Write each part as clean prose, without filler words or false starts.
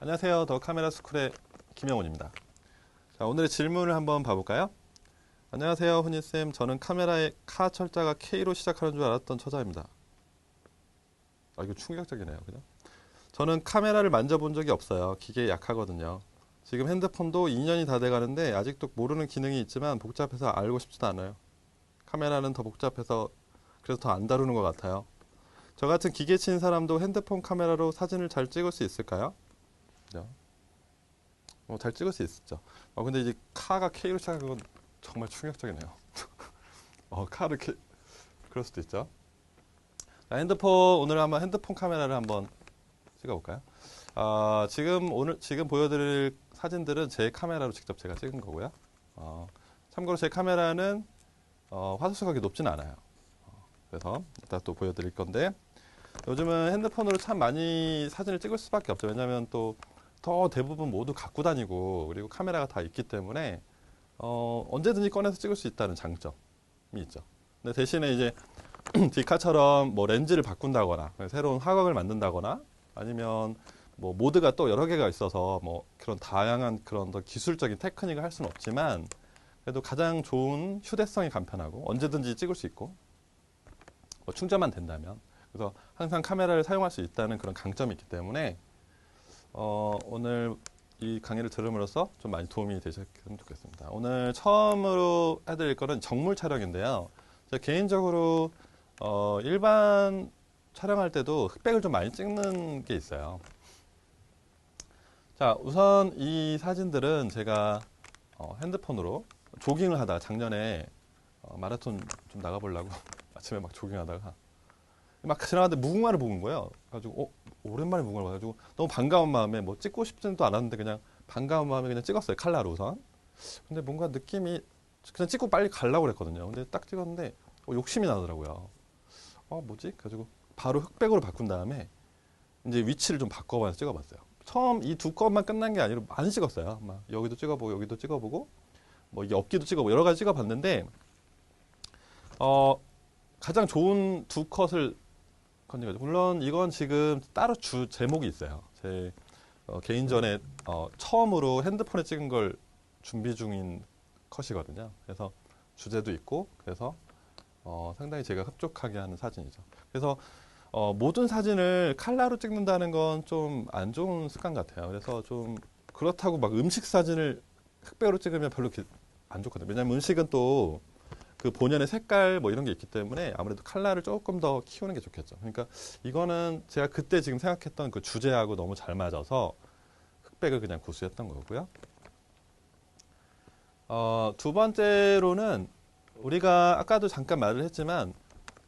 안녕하세요. 더 카메라 스쿨의 김영훈입니다. 자, 오늘의 질문을 한번 봐볼까요? 안녕하세요, 훈이쌤. 저는 카메라의 카 철자가 K로 시작하는 줄 알았던 처자입니다. 아, 이거 충격적이네요. 그죠? 저는 카메라를 만져본 적이 없어요. 기계에 약하거든요. 지금 핸드폰도 2년이 다 돼가는데 아직도 모르는 기능이 있지만 복잡해서 알고 싶지도 않아요. 카메라는 더 복잡해서 그래서 더 안 다루는 것 같아요. 저 같은 기계 치는 사람도 핸드폰 카메라로 사진을 잘 찍을 수 있을까요? 그죠? 잘 찍을 수 있었죠. 근데 이제 카가 K로 시작한 건 정말 충격적이네요. 카를 K, 그럴 수도 있죠. 자, 오늘 한번 핸드폰 카메라를 한번 찍어볼까요? 지금 보여드릴 사진들은 제 카메라로 직접 제가 찍은 거고요. 참고로 제 카메라는 화소수가 그렇게 높진 않아요. 그래서 이따 또 보여드릴 건데, 요즘은 핸드폰으로 참 많이 사진을 찍을 수밖에 없죠. 왜냐하면 또 더 대부분 모두 갖고 다니고 그리고 카메라가 다 있기 때문에 언제든지 꺼내서 찍을 수 있다는 장점이 있죠. 근데 대신에 이제 디카처럼 뭐 렌즈를 바꾼다거나 새로운 화각을 만든다거나 아니면 뭐 모드가 또 여러 개가 있어서 뭐 그런 다양한 그런 더 기술적인 테크닉을 할 수는 없지만 그래도 가장 좋은 휴대성이 간편하고 언제든지 찍을 수 있고 뭐 충전만 된다면 그래서 항상 카메라를 사용할 수 있다는 그런 강점이 있기 때문에 오늘 이 강의를 들음으로써 좀 많이 도움이 되셨으면 좋겠습니다. 오늘 처음으로 해드릴 거는 정물 촬영인데요. 제가 개인적으로 일반 촬영할 때도 흑백을 좀 많이 찍는 게 있어요. 자, 우선 이 사진들은 제가 핸드폰으로 조깅을 하다가 작년에 마라톤 좀 나가보려고 아침에 막 조깅하다가 막 지나가는데 무궁화를 본 거예요. 그래가지고 오랜만에 무궁화를 봐가지고 너무 반가운 마음에 뭐 찍고 싶지도 않았는데 그냥 반가운 마음에 그냥 찍었어요. 칼라로 우선. 근데 뭔가 느낌이 그냥 찍고 빨리 가려고 그랬거든요. 근데 딱 찍었는데 욕심이 나더라고요. 뭐지? 그래가지고 바로 흑백으로 바꾼 다음에 이제 위치를 좀 바꿔봐서 찍어봤어요. 처음 이 두 건만 끝난 게 아니라 많이 찍었어요. 막 여기도 찍어보고 여기도 찍어보고 뭐 이 업기도 찍어보고 여러 가지 찍어봤는데 가장 좋은 두 컷을 건진 거죠. 물론 이건 지금 따로 제목이 있어요. 제 개인전에 처음으로 핸드폰에 찍은 걸 준비 중인 컷이거든요. 그래서 주제도 있고 그래서 상당히 제가 흡족하게 하는 사진이죠. 그래서 모든 사진을 칼라로 찍는다는 건 좀 안 좋은 습관 같아요. 그래서 좀 그렇다고 막 음식 사진을 흑백으로 찍으면 별로 안 좋거든요. 왜냐하면 음식은 또 그 본연의 색깔 뭐 이런 게 있기 때문에 아무래도 칼라를 조금 더 키우는 게 좋겠죠. 그러니까 이거는 제가 그때 지금 생각했던 그 주제하고 너무 잘 맞아서 흑백을 그냥 고수했던 거고요. 두 번째로는 우리가 아까도 잠깐 말을 했지만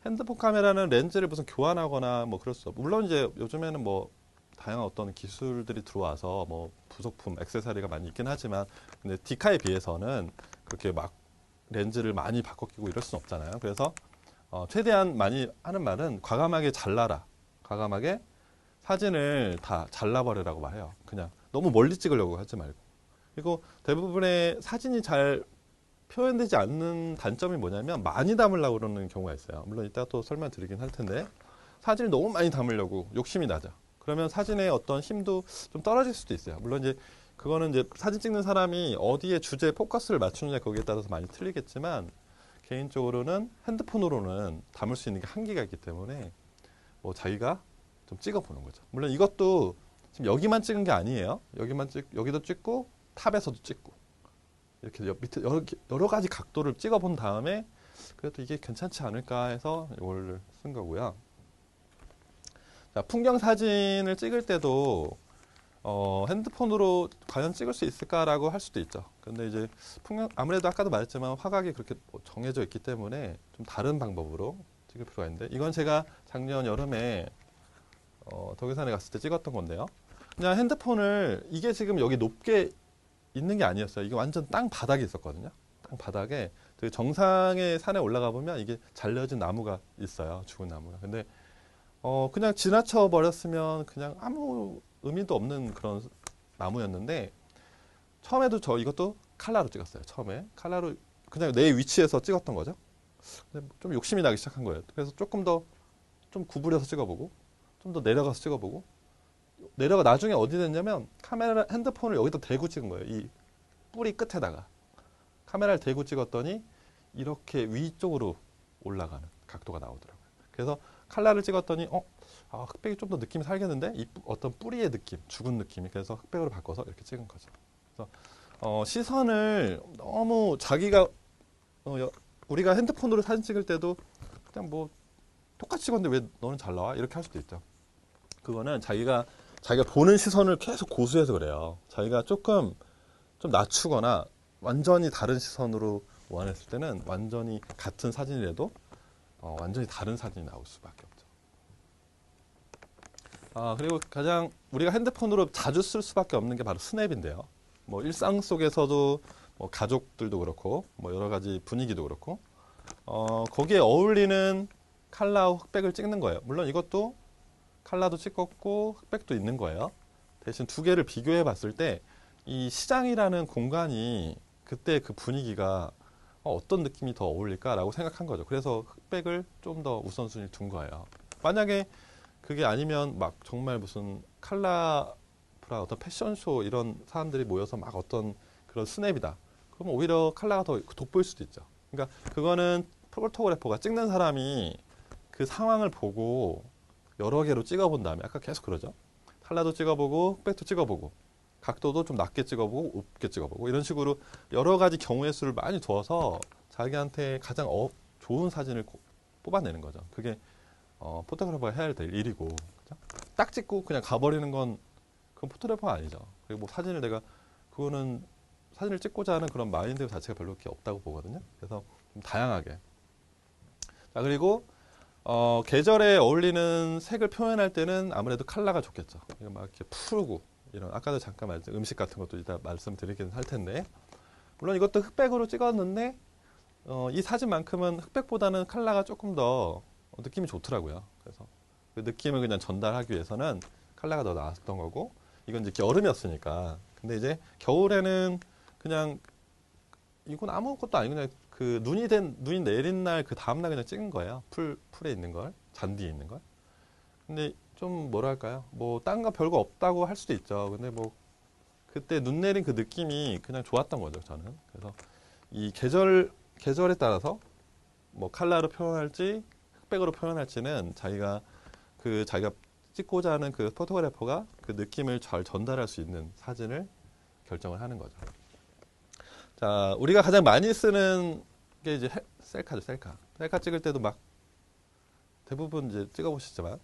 핸드폰 카메라는 렌즈를 무슨 교환하거나 뭐 그럴 수 없고 물론 이제 요즘에는 뭐 다양한 어떤 기술들이 들어와서 뭐 부속품, 액세서리가 많이 있긴 하지만 근데 디카에 비해서는 그렇게 막 렌즈를 많이 바꿔 끼고 이럴 수는 없잖아요. 그래서 최대한 많이 하는 말은 과감하게 잘라라. 과감하게 사진을 다 잘라버리라고 말해요. 그냥 너무 멀리 찍으려고 하지 말고. 그리고 대부분의 사진이 잘 표현되지 않는 단점이 뭐냐면 많이 담으려고 그러는 경우가 있어요. 물론 이따 또 설명드리긴 할 텐데 사진을 너무 많이 담으려고 욕심이 나죠. 그러면 사진의 어떤 힘도 좀 떨어질 수도 있어요. 물론 이제 그거는 이제 사진 찍는 사람이 어디에 주제에 포커스를 맞추느냐 거기에 따라서 많이 틀리겠지만 개인적으로는 핸드폰으로는 담을 수 있는 게 한계가 있기 때문에 뭐 자기가 좀 찍어보는 거죠. 물론 이것도 지금 여기만 찍은 게 아니에요. 여기도 찍고 탑에서도 찍고 이렇게 밑에 여러 가지 각도를 찍어본 다음에 그래도 이게 괜찮지 않을까 해서 이걸 쓴 거고요. 자, 풍경 사진을 찍을 때도 핸드폰으로 과연 찍을 수 있을까라고 할 수도 있죠. 근데 이제 아무래도 아까도 말했지만 화각이 그렇게 정해져 있기 때문에 좀 다른 방법으로 찍을 필요가 있는데 이건 제가 작년 여름에 덕유산에 갔을 때 찍었던 건데요. 그냥 핸드폰을 이게 지금 여기 높게 있는 게 아니었어요. 이게 완전 땅 바닥에 있었거든요. 땅 바닥에 그 정상의 산에 올라가 보면 이게 잘려진 나무가 있어요. 죽은 나무가. 근데 그냥 지나쳐 버렸으면 그냥 아무 의미도 없는 그런 나무였는데 처음에도 이것도 칼라로 찍었어요. 처음에 칼라로 그냥 내 위치에서 찍었던 거죠. 근데 좀 욕심이 나기 시작한 거예요. 그래서 조금 더 좀 구부려서 찍어보고 좀 더 내려가서 찍어보고 내려가 나중에 어디 됐냐면 카메라 핸드폰을 여기다 대고 찍은 거예요. 이 뿌리 끝에다가 카메라를 대고 찍었더니 이렇게 위쪽으로 올라가는 각도가 나오더라고요. 그래서 칼라를 찍었더니 흑백이 좀 더 느낌이 살겠는데 이 어떤 뿌리의 느낌, 죽은 느낌이 그래서 흑백으로 바꿔서 이렇게 찍은 거죠. 그래서 시선을 너무 자기가 우리가 핸드폰으로 사진 찍을 때도 그냥 뭐 똑같이 찍었는데 왜 너는 잘 나와? 이렇게 할 수도 있죠. 그거는 자기가 보는 시선을 계속 고수해서 그래요. 자기가 조금 좀 낮추거나 완전히 다른 시선으로 원했을 때는 완전히 같은 사진이라도 완전히 다른 사진이 나올 수밖에 없죠. 그리고 가장 우리가 핸드폰으로 자주 쓸 수밖에 없는 게 바로 스냅인데요. 뭐 일상 속에서도 뭐 가족들도 그렇고 뭐 여러 가지 분위기도 그렇고 거기에 어울리는 칼라와 흑백을 찍는 거예요. 물론 이것도 칼라도 찍었고 흑백도 있는 거예요. 대신 두 개를 비교해 봤을 때 이 시장이라는 공간이 그때 그 분위기가 어떤 느낌이 더 어울릴까라고 생각한 거죠. 그래서 흑백을 좀 더 우선순위를 둔 거예요. 만약에 그게 아니면 막 정말 무슨 칼라프라 어떤 패션쇼 이런 사람들이 모여서 막 어떤 그런 스냅이다. 그러면 오히려 칼라가 더 돋보일 수도 있죠. 그러니까 그거는 포토그래퍼가 찍는 사람이 그 상황을 보고 여러 개로 찍어본 다음에 아까 계속 그러죠. 칼라도 찍어보고 흑백도 찍어보고 각도도 좀 낮게 찍어보고 높게 찍어보고 이런 식으로 여러 가지 경우의 수를 많이 두어서 자기한테 가장 좋은 사진을 뽑아내는 거죠. 그게 포토그래퍼가 해야 될 일이고 그죠? 딱 찍고 그냥 가버리는 건 그건 포토그래퍼가 아니죠. 그리고 뭐 사진을 그거는 사진을 찍고자 하는 그런 마인드 자체가 별로 그렇게 없다고 보거든요. 그래서 좀 다양하게. 자, 그리고 계절에 어울리는 색을 표현할 때는 아무래도 칼라가 좋겠죠. 막 이렇게 푸르고 이런 아까도 잠깐 말했죠. 음식 같은 것도 이따 말씀드리긴 할 텐데 물론 이것도 흑백으로 찍었는데 이 사진만큼은 흑백보다는 칼라가 조금 더 느낌이 좋더라고요. 그래서 그 느낌을 그냥 전달하기 위해서는 칼라가 더 나았던 거고 이건 이제 여름이었으니까 근데 이제 겨울에는 그냥 이건 아무것도 아니고 그냥 그 눈이 내린 날 그 다음날 그냥 찍은 거예요. 풀에 있는 걸 잔디에 있는 걸. 근데 좀 뭐랄까요? 뭐 딴 거 별거 없다고 할 수도 있죠. 근데 뭐 그때 눈 내린 그 느낌이 그냥 좋았던 거죠, 저는. 그래서 이 계절에 따라서 뭐 칼라로 표현할지 흑백으로 표현할지는 자기가 찍고자 하는 그 포토그래퍼가 그 느낌을 잘 전달할 수 있는 사진을 결정을 하는 거죠. 자, 우리가 가장 많이 쓰는 게 이제 셀카죠, 셀카. 셀카 찍을 때도 막 대부분 이제 찍어보시지만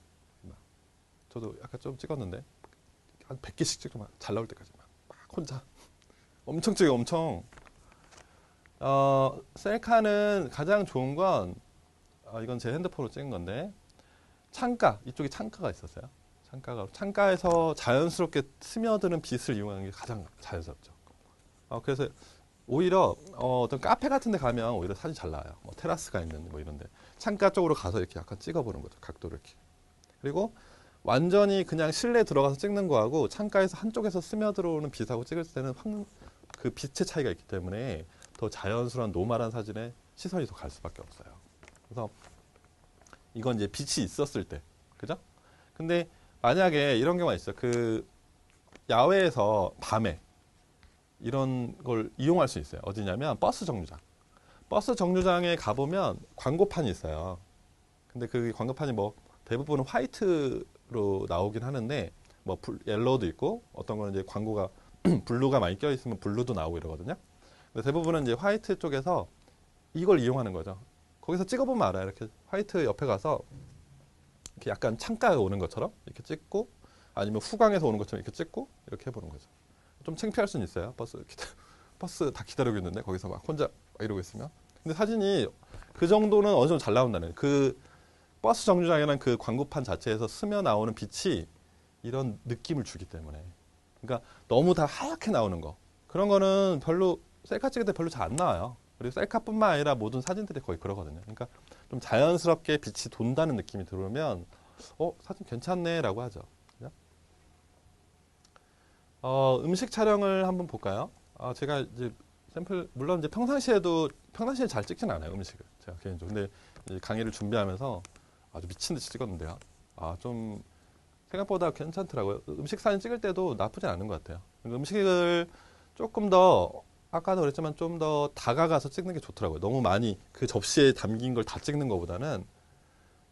저도 약간 좀 찍었는데 한 100개씩 찍고 막 잘 나올 때까지 막 혼자 엄청 찍어 엄청 셀카는 가장 좋은 건 이건 제 핸드폰으로 찍은 건데 이쪽에 창가가 있었어요. 창가에서 자연스럽게 스며드는 빛을 이용하는 게 가장 자연스럽죠. 그래서 오히려 어떤 카페 같은 데 가면 오히려 사진 잘 나와요. 뭐 테라스가 있는 뭐 이런데 창가 쪽으로 가서 이렇게 약간 찍어보는 거죠. 각도를 이렇게. 그리고 완전히 그냥 실내 들어가서 찍는 거하고 창가에서 한쪽에서 스며들어오는 빛하고 찍을 때는 그 빛의 차이가 있기 때문에 더 자연스러운 노멀한 사진에 시선이 더 갈 수밖에 없어요. 그래서 이건 이제 빛이 있었을 때, 그죠? 근데 만약에 이런 경우가 있어요. 그 야외에서 밤에 이런 걸 이용할 수 있어요. 어디냐면 버스 정류장. 버스 정류장에 가보면 광고판이 있어요. 근데 그 광고판이 뭐 대부분은 화이트로 나오긴 하는데 뭐 옐로우도 있고 어떤 거는 이제 광고가 블루가 많이 껴 있으면 블루도 나오고 이러거든요. 근데 대부분은 이제 화이트 쪽에서 이걸 이용하는 거죠. 거기서 찍어보면 알아요. 이렇게 화이트 옆에 가서 이렇게 약간 창가에 오는 것처럼 이렇게 찍고 아니면 후광에서 오는 것처럼 이렇게 찍고 이렇게 해보는 거죠. 좀 창피할 수는 있어요. 버스 다 기다리고 있는데 거기서 막 혼자 막 이러고 있으면. 근데 사진이 그 정도는 어느 정도 잘 나온다는 그 버스 정류장이라는 그 광고판 자체에서 스며 나오는 빛이 이런 느낌을 주기 때문에. 그러니까 너무 다 하얗게 나오는 거. 그런 거는 별로 셀카 찍을 때 별로 잘 안 나와요. 그리고 셀카뿐만 아니라 모든 사진들이 거의 그러거든요. 그러니까 좀 자연스럽게 빛이 돈다는 느낌이 들으면 사진 괜찮네 라고 하죠. 그죠? 음식 촬영을 한번 볼까요? 제가 이제 샘플 물론 이제 평상시에 잘 찍지는 않아요. 음식을 제가 개인적으로. 근데 이제 강의를 준비하면서 아주 미친 듯이 찍었는데요. 좀 생각보다 괜찮더라고요. 음식 사진 찍을 때도 나쁘진 않은 것 같아요. 음식을 조금 더 아까도 그랬지만 좀 더 다가가서 찍는 게 좋더라고요. 너무 많이 그 접시에 담긴 걸 다 찍는 것보다는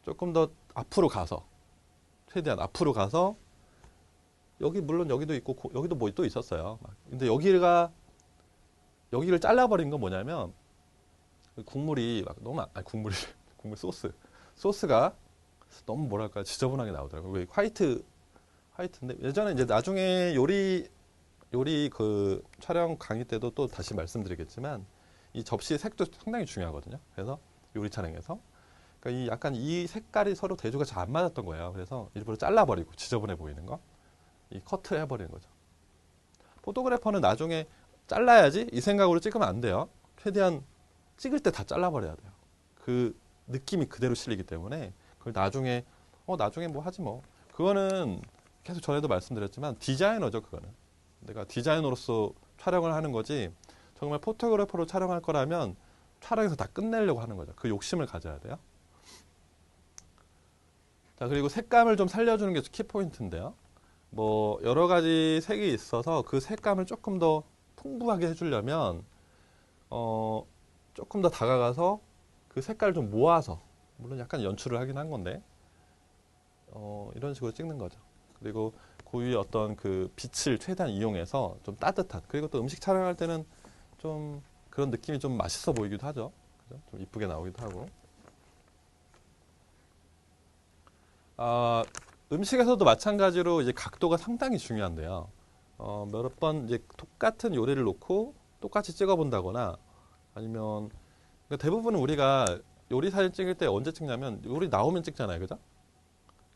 조금 더 앞으로 가서 최대한 앞으로 가서 여기 물론 여기도 있고 여기도 뭐 또 있었어요. 근데 여기를 잘라버린 건 뭐냐면 국물이 막 너무 아니 국물이 국물 소스가 너무 뭐랄까 지저분하게 나오더라고요. 왜 화이트인데 예전에 이제 나중에 요리 그 촬영 강의 때도 또 다시 말씀드리겠지만 이 접시의 색도 상당히 중요하거든요. 그래서 요리 촬영에서 그러니까 이 약간 이 색깔이 서로 대조가 잘 안 맞았던 거예요. 그래서 일부러 잘라버리고 지저분해 보이는 거 이 커트 해버리는 거죠. 포토그래퍼는 나중에 잘라야지 이 생각으로 찍으면 안 돼요. 최대한 찍을 때 다 잘라버려야 돼요. 그 느낌이 그대로 실리기 때문에 그걸 나중에 뭐 하지 뭐. 그거는 계속 전에도 말씀드렸지만 디자이너죠. 그거는 내가 디자이너로서 촬영을 하는 거지 정말 포토그래퍼로 촬영할 거라면 촬영에서 다 끝내려고 하는 거죠. 그 욕심을 가져야 돼요. 자, 그리고 색감을 좀 살려주는 게 키포인트인데요. 뭐 여러 가지 색이 있어서 그 색감을 조금 더 풍부하게 해주려면 조금 더 다가가서 그 색깔을 좀 모아서 물론 약간 연출을 하긴 한 건데 이런 식으로 찍는 거죠. 그리고 고유의 어떤 그 빛을 최대한 이용해서 좀 따뜻한 그리고 또 음식 촬영할 때는 좀 그런 느낌이 좀 맛있어 보이기도 하죠. 그죠? 좀 이쁘게 나오기도 하고. 음식에서도 마찬가지로 이제 각도가 상당히 중요한데요. 몇 번 이제 똑같은 요리를 놓고 똑같이 찍어본다거나 아니면 그러니까 대부분은 우리가 요리 사진 찍을 때 언제 찍냐면 요리 나오면 찍잖아요, 그죠?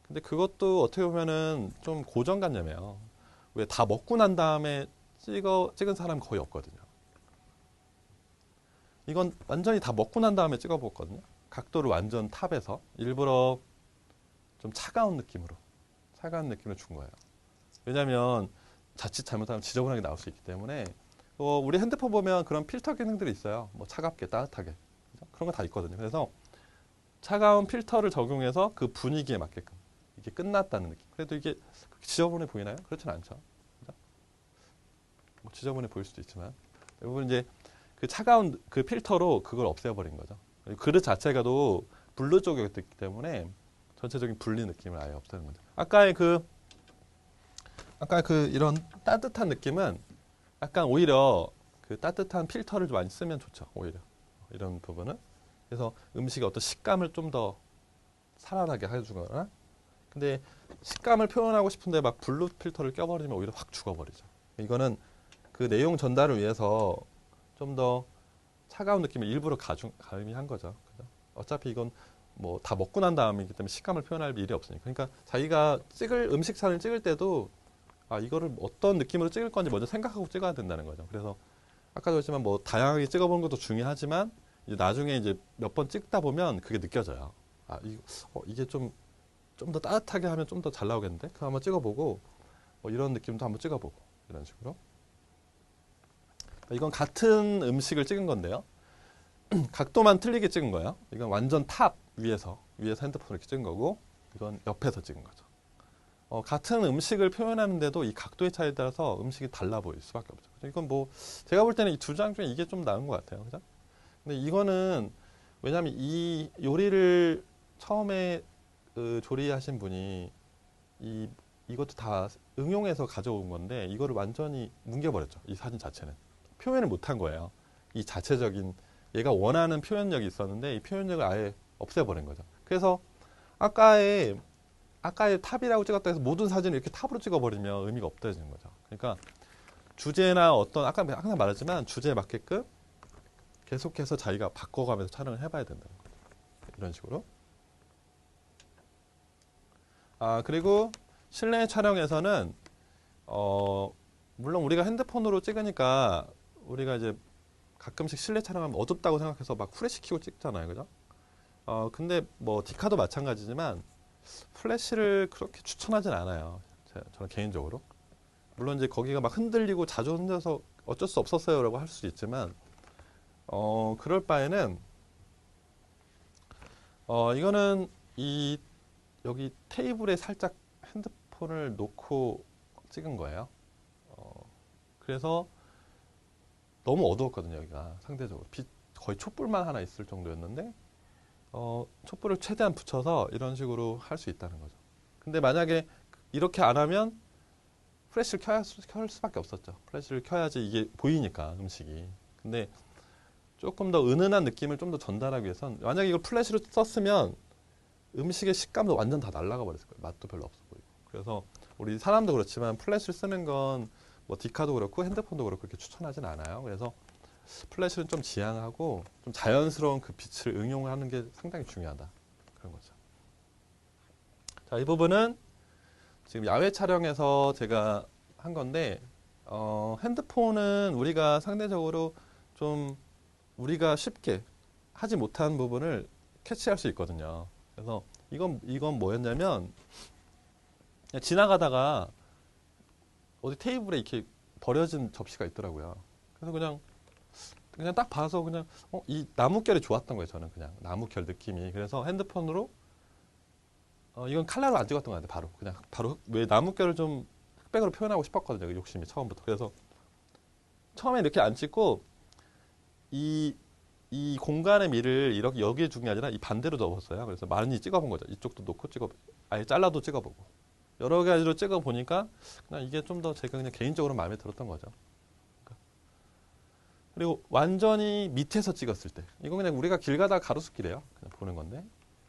근데 그것도 어떻게 보면은 좀 고정관념이에요. 왜 다 먹고 난 다음에 찍은 사람 거의 없거든요. 이건 완전히 다 먹고 난 다음에 찍어봤거든요. 각도를 완전 탑에서 일부러 좀 차가운 느낌으로 준 거예요. 왜냐하면 자칫 잘못하면 지저분하게 나올 수 있기 때문에 우리 핸드폰 보면 그런 필터 기능들이 있어요. 뭐 차갑게 따뜻하게 그죠? 그런 거 다 있거든요. 그래서 차가운 필터를 적용해서 그 분위기에 맞게끔 이게 끝났다는 느낌. 그래도 이게 지저분해 보이나요? 그렇진 않죠. 그죠? 뭐 지저분해 보일 수도 있지만 대부분 이제 그 차가운 그 필터로 그걸 없애버린 거죠. 그릇 자체가도 블루 쪽이었기 때문에 전체적인 분리 느낌을 아예 없애는 거죠. 아까의 이런 따뜻한 느낌은 약간 오히려 그 따뜻한 필터를 좀 많이 쓰면 좋죠. 오히려 이런 부분은. 그래서 음식의 어떤 식감을 좀 더 살아나게 해주거나. 근데 식감을 표현하고 싶은데 막 블루 필터를 껴버리면 오히려 확 죽어버리죠. 이거는 그 내용 전달을 위해서 좀 더 차가운 느낌을 일부러 가미한 거죠. 그죠? 어차피 이건 뭐 다 먹고 난 다음이기 때문에 식감을 표현할 일이 없으니까. 그러니까 자기가 음식 사진을 찍을 때도 이거를 어떤 느낌으로 찍을 건지 먼저 생각하고 찍어야 된다는 거죠. 그래서 아까도 했지만 뭐 다양하게 찍어보는 것도 중요하지만 이제 나중에 이제 몇 번 찍다 보면 그게 느껴져요. 이게 좀 더 따뜻하게 하면 좀 더 잘 나오겠는데? 그거 한번 찍어보고 이런 느낌도 한번 찍어보고 이런 식으로. 이건 같은 음식을 찍은 건데요. 각도만 틀리게 찍은 거예요. 이건 완전 탑 위에서 핸드폰을 이렇게 찍은 거고 이건 옆에서 찍은 거죠. 같은 음식을 표현하는데도 이 각도의 차이에 따라서 음식이 달라 보일 수밖에 없죠. 이건 뭐 제가 볼 때는 이 두 장 중에 이게 좀 나은 것 같아요. 그죠? 근데 이거는 왜냐하면 이 요리를 처음에 조리하신 분이 이것도 다 응용해서 가져온 건데 이거를 완전히 뭉개버렸죠. 이 사진 자체는 표현을 못한 거예요. 이 자체적인 얘가 원하는 표현력이 있었는데 이 표현력을 아예 없애버린 거죠. 그래서 아까의 탑이라고 찍었다 해서 모든 사진을 이렇게 탑으로 찍어버리면 의미가 없어지는 거죠. 그러니까 주제나 어떤 아까 항상 말했지만 주제에 맞게끔 계속해서 자기가 바꿔가면서 촬영을 해봐야 된다는 거죠. 이런 식으로. 그리고 실내 촬영에서는 물론 우리가 핸드폰으로 찍으니까 우리가 이제 가끔씩 실내 촬영하면 어둡다고 생각해서 막 후레쉬 켜고 찍잖아요, 그죠? 근데 뭐 디카도 마찬가지지만 플래시를 그렇게 추천하진 않아요. 저는 개인적으로. 물론 이제 거기가 막 흔들리고 자주 흔들려서 어쩔 수 없었어요라고 할 수도 있지만, 그럴 바에는 이거는 여기 테이블에 살짝 핸드폰을 놓고 찍은 거예요. 그래서 너무 어두웠거든요. 여기가 상대적으로 빛 거의 촛불만 하나 있을 정도였는데 촛불을 최대한 붙여서 이런 식으로 할 수 있다는 거죠. 근데 만약에 이렇게 안 하면 플래시를 켤 수밖에 없었죠. 플래시를 켜야지 이게 보이니까 음식이. 근데 조금 더 은은한 느낌을 좀 더 전달하기 위해선 만약에 이걸 플래시로 썼으면 음식의 식감도 완전 다 날아가 버렸을 거예요. 맛도 별로 없어 보이고. 그래서 우리 사람도 그렇지만 플래시를 쓰는 건 뭐 디카도 그렇고 핸드폰도 그렇고 그렇게 추천하진 않아요. 그래서 플래시는 좀 지양하고 좀 자연스러운 그 빛을 응용하는 게 상당히 중요하다. 그런 거죠. 자, 이 부분은 지금 야외 촬영에서 제가 한 건데 핸드폰은 우리가 상대적으로 좀 우리가 쉽게 하지 못한 부분을 캐치할 수 있거든요. 그래서 이건 뭐였냐면 그냥 지나가다가 어디 테이블에 이렇게 버려진 접시가 있더라고요. 그래서 그냥 딱 봐서 그냥 이 나무결이 좋았던 거예요. 저는 그냥 나무결 느낌이. 그래서 핸드폰으로 이건 칼라로 안 찍었던 것 같아요. 바로 왜 나무결을 좀 흑백으로 표현하고 싶었거든요. 그 욕심이 처음부터. 그래서 처음에 이렇게 안 찍고 이 공간의 미를 이렇게 여기에 준 게 아니라 이 반대로 접었어요. 그래서 많이 찍어본 거죠. 이쪽도 놓고 아예 잘라도 찍어보고. 여러 가지로 찍어보니까 그냥 이게 좀 더 제가 그냥 개인적으로 마음에 들었던 거죠. 그리고 완전히 밑에서 찍었을 때 이건 그냥 우리가 길 가다가 가로수길이에요. 그냥 보는 건데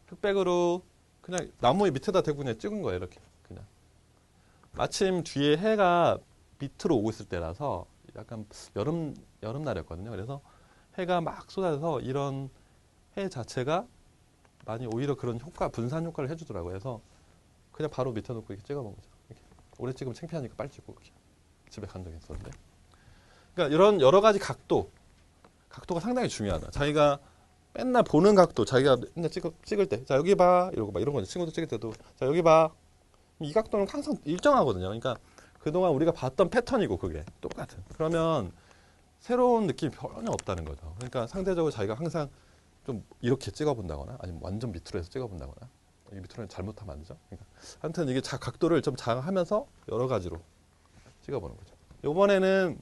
흑백으로 그냥 나무의 밑에다 대고 그냥 찍은 거예요. 이렇게 그냥 마침 뒤에 해가 밑으로 오고 있을 때라서 약간 여름날이었거든요. 그래서 해가 막 쏟아져서 이런 해 자체가 많이 오히려 그런 분산 효과를 해주더라고요. 그래서 그냥 바로 밑에 놓고 이렇게 찍어본 거죠. 이렇게. 오래 찍으면 창피하니까 빨리 찍고 이렇게. 집에 간 적이 있었는데. 그러니까 이런 여러 가지 각도가 상당히 중요하다. 자기가 맨날 보는 각도, 자기가 맨날 찍을 때, 자 여기 봐 이러고 막 이런 거죠. 친구들 찍을 때도, 자 여기 봐. 이 각도는 항상 일정하거든요. 그러니까 그동안 우리가 봤던 패턴이고 그게 똑같은. 그러면 새로운 느낌이 전혀 없다는 거죠. 그러니까 상대적으로 자기가 항상 좀 이렇게 찍어본다거나 아니면 완전 밑으로 해서 찍어본다거나 이 밑으로는 잘못하면 안 되죠. 그러니까 하여튼 이게 각도를 좀 장하면서 여러 가지로 찍어보는 거죠. 이번에는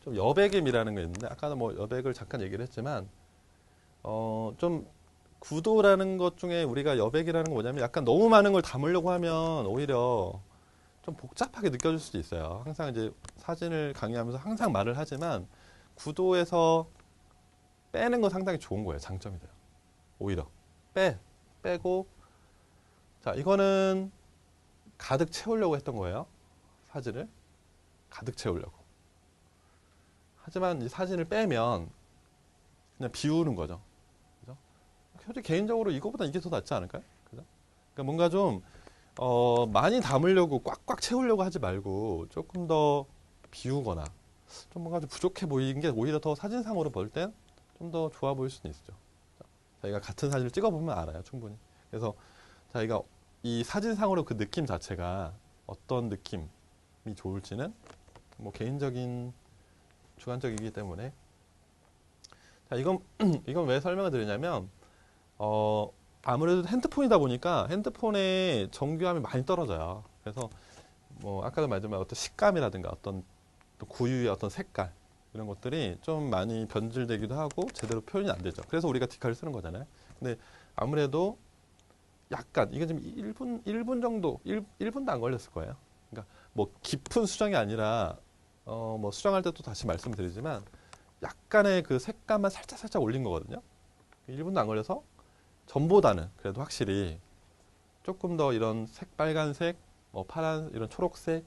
좀 여백의 미라는 게 있는데 아까는 뭐 여백을 잠깐 얘기를 했지만 좀 구도라는 것 중에 우리가 여백이라는 건 뭐냐면 약간 너무 많은 걸 담으려고 하면 오히려 좀 복잡하게 느껴질 수도 있어요. 항상 이제 사진을 강의하면서 항상 말을 하지만 구도에서 빼는 건 상당히 좋은 거예요. 장점이 돼요. 오히려 빼고 자 이거는 가득 채우려고 했던 거예요. 사진을 가득 채우려고. 하지만 이 사진을 빼면 그냥 비우는 거죠. 그죠? 솔직히 개인적으로 이거보다 이게 더 낫지 않을까요? 그죠? 그러니까 뭔가 좀 많이 담으려고 꽉꽉 채우려고 하지 말고 조금 더 비우거나 좀 뭔가 좀 부족해 보이는 게 오히려 더 사진상으로 볼 땐 좀 더 좋아 보일 수는 있죠. 자기가 같은 사진을 찍어보면 알아요, 충분히. 그래서 자기가 이 사진상으로 그 느낌 자체가 어떤 느낌이 좋을지는 뭐 개인적인 주관적이기 때문에 자 이건 왜 설명을 드리냐면 아무래도 핸드폰이다 보니까 핸드폰의 정교함이 많이 떨어져요. 그래서 뭐 아까도 말했지만 어떤 식감이라든가 어떤 또 고유의 어떤 색깔 이런 것들이 좀 많이 변질되기도 하고 제대로 표현이 안 되죠. 그래서 우리가 디카를 쓰는 거잖아요. 근데 아무래도 약간 이게 지금 1분 정도 1분도 안 걸렸을 거예요. 그러니까 뭐 깊은 수정이 아니라 뭐 수정할 때 또 다시 말씀드리지만 약간의 그 색감만 살짝 올린 거거든요. 1분도 안 걸려서 전보다는 그래도 확실히 조금 더 이런 빨간색, 뭐 파란, 이런 초록색,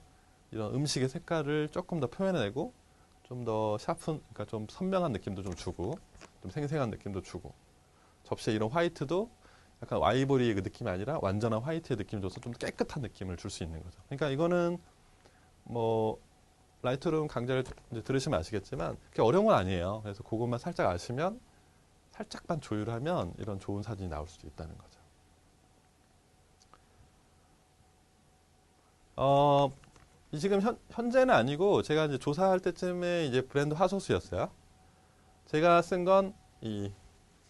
이런 음식의 색깔을 조금 더 표현해내고 좀 더 그러니까 좀 선명한 느낌도 좀 주고 좀 생생한 느낌도 주고 접시에 이런 화이트도 약간 아이보리의 그 느낌이 아니라 완전한 화이트의 느낌을 줘서 좀 깨끗한 느낌을 줄 수 있는 거죠. 그러니까 이거는 뭐 라이트룸 강좌를 이제 들으시면 아시겠지만 그게 어려운 건 아니에요. 그래서 그것만 살짝 아시면 살짝만 조율하면 이런 좋은 사진이 나올 수도 있다는 거죠. 지금 현재는 아니고 제가 이제 조사할 때쯤에 이제 브랜드 화소수였어요. 제가 쓴 건 이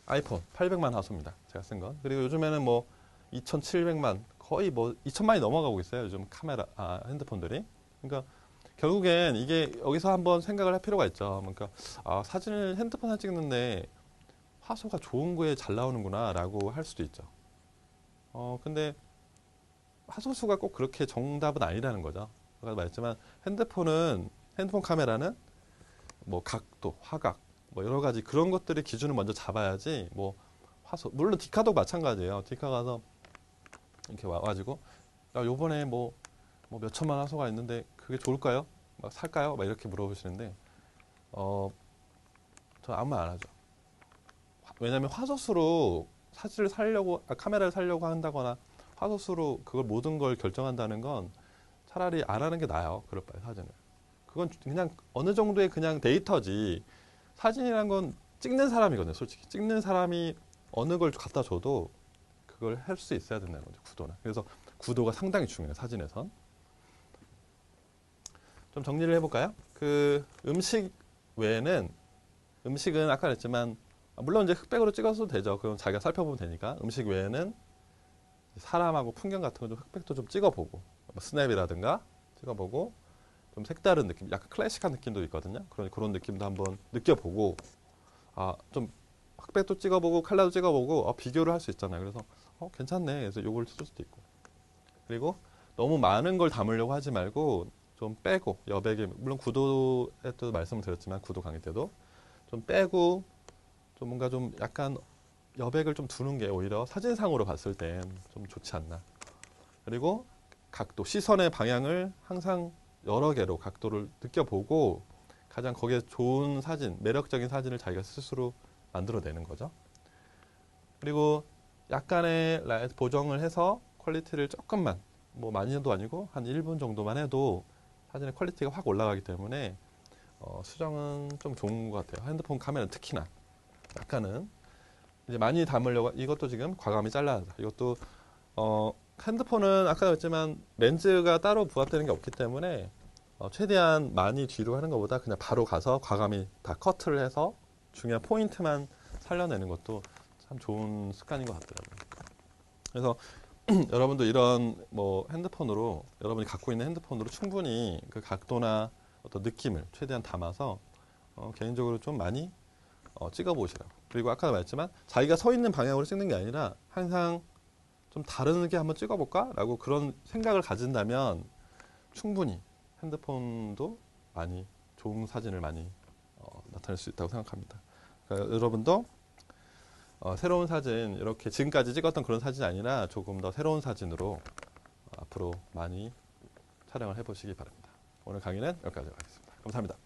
아이폰 800만 화소입니다. 제가 쓴 건. 그리고 요즘에는 뭐 2700만 거의 뭐 2천만이 넘어가고 있어요. 요즘 핸드폰들이. 그러니까 결국엔 이게 여기서 한번 생각을 할 필요가 있죠. 그러니까 사진을 핸드폰 사진 찍는데 화소가 좋은 거에 잘 나오는구나라고 할 수도 있죠. 근데 화소수가 꼭 그렇게 정답은 아니라는 거죠. 아까 말했지만 핸드폰 카메라는 뭐 각도, 화각, 뭐 여러 가지 그런 것들의 기준을 먼저 잡아야지 뭐 화소, 물론 디카도 마찬가지예요. 디카 가서 이렇게 와가지고 요번에 뭐 몇 천만 화소가 있는데 그게 좋을까요? 막 살까요? 막 이렇게 물어보시는데 저 아무 말 안 하죠. 왜냐하면 화소수로 사진을 살려고 카메라를 살려고 한다거나 화소수로 그걸 모든 걸 결정한다는 건 차라리 안 하는 게 나아요. 그럴 바에 사진을. 그건 그냥 어느 정도의 그냥 데이터지. 사진이란 건 찍는 사람이거든요. 솔직히 찍는 사람이 어느 걸 갖다 줘도 그걸 할 수 있어야 된다는 거죠. 구도나. 그래서 구도가 상당히 중요해요. 사진에선. 좀 정리를 해볼까요? 그 음식 외에는 음식은 아까 그랬지만 물론 이제 흑백으로 찍어도 되죠. 그럼 자기가 살펴보면 되니까. 음식 외에는 사람하고 풍경 같은 거 좀 흑백도 좀 찍어보고 뭐 스냅이라든가 찍어보고 좀 색다른 느낌, 약간 클래식한 느낌도 있거든요. 그런 느낌도 한번 느껴보고 좀 흑백도 찍어보고 컬러도 찍어보고 비교를 할 수 있잖아요. 그래서 괜찮네. 그래서 요걸 쓸 수도 있고. 그리고 너무 많은 걸 담으려고 하지 말고 좀 빼고 여백에 물론 구도에도 말씀을 드렸지만 구도 강의 때도 좀 빼고 좀 뭔가 좀 약간 여백을 좀 두는 게 오히려 사진상으로 봤을 땐 좀 좋지 않나. 그리고 각도, 시선의 방향을 항상 여러 개로 각도를 느껴보고 가장 거기에 좋은 사진, 매력적인 사진을 자기가 스스로 만들어내는 거죠. 그리고 약간의 라이트 보정을 해서 퀄리티를 조금만, 뭐 많이도 아니고 한 1분 정도만 해도 사진의 퀄리티가 확 올라가기 때문에 수정은 좀 좋은 것 같아요. 핸드폰 카메라는 특히나 약간은 이제 많이 담으려고 이것도 지금 과감히 잘라야 돼. 이것도 핸드폰은 아까 했지만 렌즈가 따로 부합되는 게 없기 때문에 최대한 많이 뒤로 하는 것보다 그냥 바로 가서 과감히 다 커트를 해서 중요한 포인트만 살려내는 것도 참 좋은 습관인 것 같더라고요. 그래서 여러분도 이런 뭐 핸드폰으로 여러분이 갖고 있는 핸드폰으로 충분히 그 각도나 어떤 느낌을 최대한 담아서 개인적으로 좀 많이 찍어 보시라고. 그리고 아까도 말했지만 자기가 서 있는 방향으로 찍는 게 아니라 항상 좀 다르게 한번 찍어볼까? 라고 그런 생각을 가진다면 충분히 핸드폰도 많이 좋은 사진을 많이 나타낼 수 있다고 생각합니다. 그러니까 여러분도 새로운 사진 이렇게 지금까지 찍었던 그런 사진이 아니라 조금 더 새로운 사진으로 앞으로 많이 촬영을 해보시기 바랍니다. 오늘 강의는 여기까지 하겠습니다. 감사합니다.